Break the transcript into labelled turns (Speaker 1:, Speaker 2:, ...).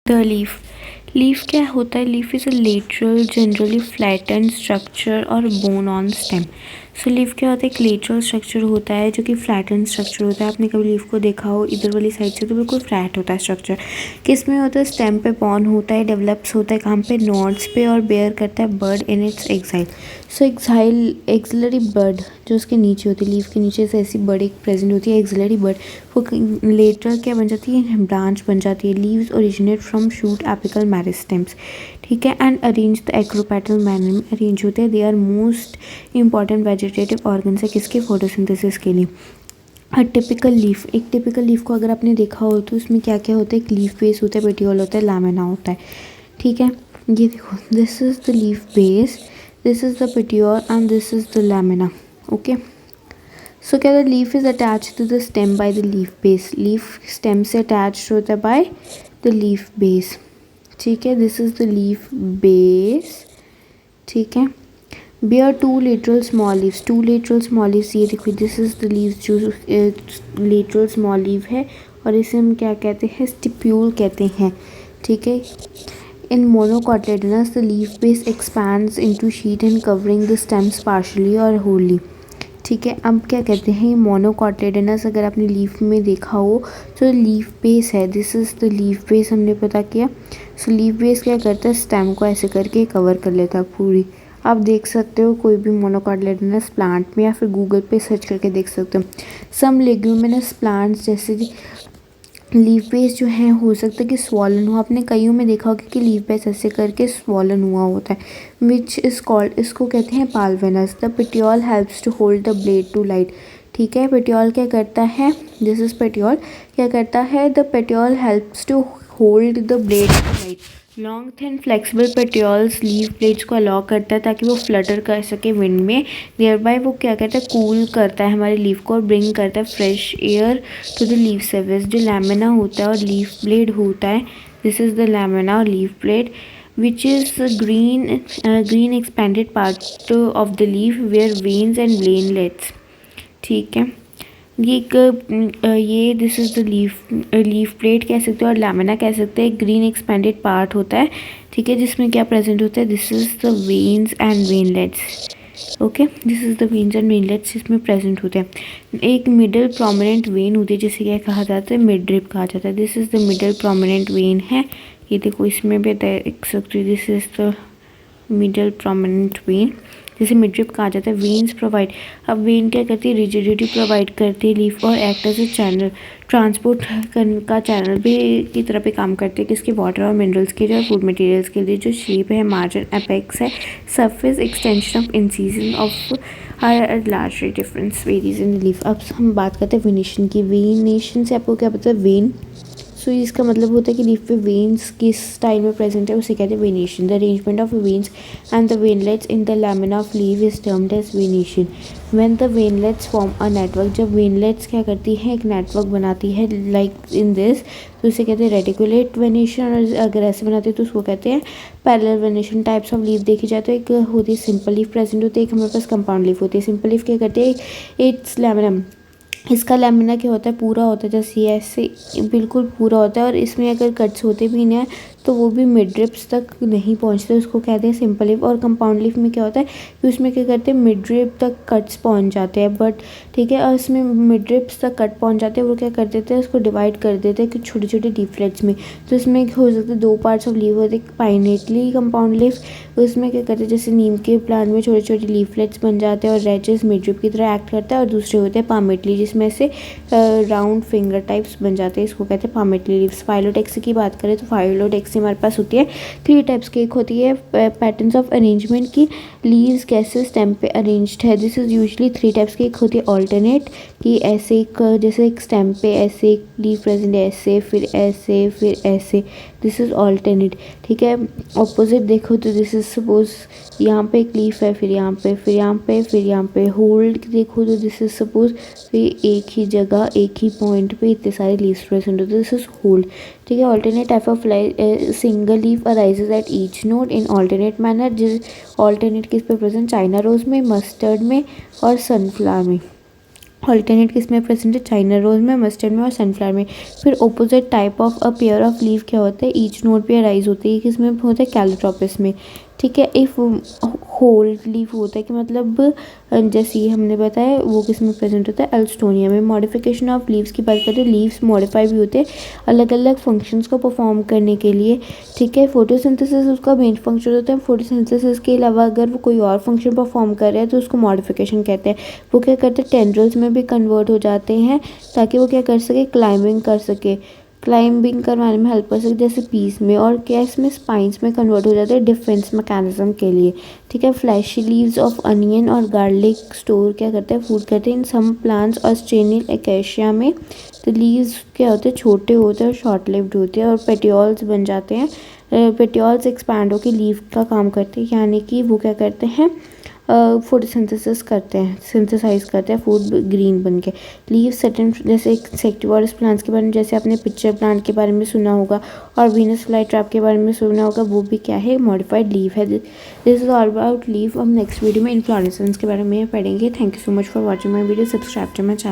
Speaker 1: The leaf. Leaf क्या होता है? Leaf is a lateral generally flatten structure और borne on stem. So leaf क्या होता है? एक लेटरल स्ट्रक्चर होता है जो कि फ्लैटन स्ट्रक्चर होता है। आपने कभी लीफ को देखा हो इधर वाली साइड से तो बिल्कुल फ्लैट होता है स्ट्रक्चर। किस में होता है? स्टेम पे बॉर्न होता है, डेवलप्स होता है कहाँ पे? नोड्स पे, और बेयर करता है bird in its axile. So axile axillary bird जो उसके नीचे होती है, लीफ के नीचे से ऐसी बर्ड एक प्रेजेंट होती है एक्सिलरी बर्ड, वो लेटर क्या बन जाती है? ब्रांच बन जाती है। Leaves originate from shoot apical meristems, ठीक है, and arrange the acropetal manner में अरेंज होते हैं। They are most important vegetative organs है किसके? फोटोसिंथेसिस के लिए। अ टिपिकल लीफ, एक टिपिकल लीफ को अगर आपने देखा हो तो उसमें क्या क्या होता है? एक लीफ बेस होता है, पेटियोल होता है, लैमिना होता है, ठीक है। ये देखो, this is the leaf base, this is the petiole and this is the lamina, okay. So क्या, the leaf is attach to the stem by the leaf base, leaf stem से अटैच होता है बाय द लीफ बेस, ठीक है। This is the leaf base, ठीक है। Bear two lateral small leaves, two lateral small leaves, ये देखो this is the leaves जो लेटरल स्मॉल लीव है, और इसे हम क्या कहते हैं? स्टिप्यूल कहते हैं, ठीक है। In monocotyledonous the leaf base expands into sheet and covering the stems partially और होली, ठीक है। अब क्या कहते हैं? मोनोकोटिलेडनस अगर आपने लीफ में देखा हो तो लीफ बेस है, this is the leaf base, हमने पता किया। सो लीफ बेस क्या करता है? स्टेम को ऐसे करके कवर कर लेता है पूरी। आप देख सकते हो कोई भी मोनोकोटिलेडनस प्लांट में, या फिर गूगल पे सर्च करके देख सकते हो। सम लेग्यूमिनस प्लांट्स जैसे लीफ बेस जो है हो सकता है कि स्वॉलन हो, आपने कईयों में देखा होगा कि लीफ बेस ऐसे करके स्वॉलन हुआ होता है, विच इज़ कॉल्ड, इसको कहते हैं pulvinus. The petiole helps to hold the blade to light, ठीक है। पेटियोल क्या करता है? दिस इज पेटियोल, क्या करता है? The petiole helps to hold the blade to light. Long thin flexible petioles leaf blades को अलाउ करता है ताकि वो फ्लटर कर सके विंड में, देयर बाय वो क्या करता है? कूल करता है हमारे लीफ को और ब्रिंग करता है fresh air to the leaf surface. जो लैमिना होता है और लीफ ब्लेड होता है, दिस इज द लैमिना और leaf blade, which is a green expanded part of the leaf where veins and veinlets, ठीक है। ये एक ये this is the leaf plate कह सकते हो और लैमिना कह सकते हैं। ग्रीन एक्सपेंडेड पार्ट होता है, ठीक है, जिसमें क्या प्रेजेंट होता है? This is the veins and veinlets, okay, this is the veins and veinlets इसमें प्रेजेंट होते हैं। एक मिडल प्रोमिनेंट वेन होती है जिसे क्या कहा जाता है? मिडरिप कहा जाता है। This is the middle prominent when है, ये देखो इसमें भी देख सकते हो, this is the middle prominent when जिसे मिडरिप कहा जाता है। वेन्स प्रोवाइड, अब वेन क्या करती है? रिजिडिटी प्रोवाइड करती है लीफ, और act as a channel, transport करने का चैनल भी की तरह पे काम करती है। किसके? वाटर और मिनरल्स के जो फूड मटेरियल्स के लिए। जो शेप है मार्जिन अपेक्स है, surface extension of incision of her large difference varies in leaf. अब हम बात करते हैं वेनेशन की। वेनेशन से आपको क्या पता है? वेन, सो इसका मतलब होता है कि लीफ पे वेन्स किस स्टाइल में प्रेजेंट है उसे कहते हैं venation. The arrangement of veins and the veinlets in the lamina of leaf is termed as venation. When the veinlets form a network, जब वेनलेट्स क्या करती है? एक नेटवर्क बनाती है, लाइक इन दिस, तो इसे कहते हैं रेटिकुलेट वेनेशन, और अगर ऐसे बनाते हैं तो उसको कहते हैं parallel venation. Types of leaf देखी जाए तो एक होती है सिंपल लीफ प्रेजेंट होती है, एक हमारे पास कंपाउंड लीफ होती है। सिंपल लीफ क्या करती है? इट्स लैमिनम, इसका लैमिना क्या होता है? पूरा होता है, जैसे ऐसे बिल्कुल पूरा होता है, और इसमें अगर कट्स होते भी नहीं हैं तो वो भी मिड रिप्स तक नहीं पहुंचते, उसको कहते हैं सिंपल लीफ। और कंपाउंड लीफ में क्या होता है कि उसमें क्या करते हैं? मिड रिप तक कट्स पहुंच जाते हैं, बट ठीक है, और इसमें मिड रिप्स तक कट पहुंच जाते हैं, वो क्या कर देते हैं? उसको डिवाइड कर देते हैं कि छोटे छोटे लीफलेट्स में। तो इसमें हो सकते हैं दो पार्ट्स ऑफ लीफ होते हैं, पाइनेटली कंपाउंड लीफ, उसमें क्या करते हैं? जैसे नीम के प्लांट में छोटे छोटे लीफलेट्स बन जाते हैं और रेचेस मिड रिप की तरह एक्ट करता है, और दूसरे होते हैं पामेटली जिसमें से राउंड फिंगर टाइप्स बन जाते हैं, इसको कहते हैं पामेटली लीव्स। फाइलोटेक्सी की बात करें तो फाइलोटेक्सी हमारे पास होती है थ्री टाइप्स की। एक होती है पैटर्न्स ऑफ अरेंजमेंट की, लीव्स कैसे स्टेम पे अरेंज्ड है, this is usually three types की। एक होती है ऑल्टरनेट, कि ऐसे एक जैसे एक स्टेम पे ऐसे एक लीफ प्रेजेंट है, ऐसे फिर ऐसे फिर ऐसे, दिस इज ऑल्टरनेट, ठीक है। ऑपोजिट देखो तो दिस इज सपोज यहाँ पे एक लीफ है, फिर यहाँ पे, फिर यहाँ पे, फिर यहाँ पे। होल्ड देखो तो दिस इज सपोज फिर एक ही जगह एक ही पॉइंट पे इतने सारे लीव्स प्रेजेंट होते हैं, दिस इज होल्ड, ठीक है। Alternate type of single leaf arises at each node in alternate manner. जिस ऑल्टरनेट किस पे प्रेजेंट? चाइना रोज में, मस्टर्ड में और सनफ्लावर में, ऑल्टरनेट किस में प्रेजेंट है, चाइना रोज में, मस्टर्ड में और सनफ्लावर में। फिर opposite type of a pair of leaf क्या होता है, ईच नोड पे राइज होती है, किस में होता है, कैलिट्रोपिस में। ठीक है, इफ होल लीफ होता है कि मतलब जैसे ये हमने बताया वो किस में प्रेजेंट होता है, एल्स्टोनिया में। मॉडिफिकेशन ऑफ लीव्स की बात करें, लीव्स मॉडिफाई भी होते हैं अलग अलग फंक्शंस को परफॉर्म करने के लिए। ठीक है, फोटोसिंथेसिस उसका मेन फंक्शन होता है। फोटोसिंथेसिस के अलावा अगर वो कोई और फंक्शन परफॉर्म कर रहा है तो उसको मॉडिफिकेशन कहते हैं। वो क्या करते हैं, टेंड्रल्स में भी कन्वर्ट हो जाते हैं ताकि वो क्या कर सके, क्लाइंबिंग कर सके, क्लाइंबिंग करवाने में हेल्प कर सकते, जैसे पीस में। और क्या इसमें स्पाइंस में कन्वर्ट हो जाते हैं डिफेंस मैकेनिज्म के लिए। ठीक है, फ्लैशी लीव्स ऑफ अनियन और गार्लिक स्टोर क्या करते हैं, फूड करते हैं इन सम प्लांट्स ऑस्ट्रेनियल एकेशिया में। तो लीव्स क्या होते हैं, छोटे होते हैं और शॉर्ट लिव्ड होते हैं और पेटियोल्स बन जाते हैं। पेटियोल्स एक्सपैंड होकर लीव का काम करते हैं, यानी कि वो क्या करते हैं, फोटोसिंथेसिस करते हैं, सिंथेसाइज करते हैं फूड ग्रीन बन के। लीव सर्टेन जैसे इंसेक्टिवोरस प्लांट्स के बारे में जैसे आपने पिक्चर प्लांट के बारे में सुना होगा और वीनस फ्लाई ट्रैप के बारे में सुना होगा, वो भी क्या है, मॉडिफाइड लीव है। This is all about leave. हम नेक्स्ट वीडियो में इन्फ्लोरेसेंस के बारे में पढ़ेंगे। Thank you so much for watching my video. Subscribe to my channel.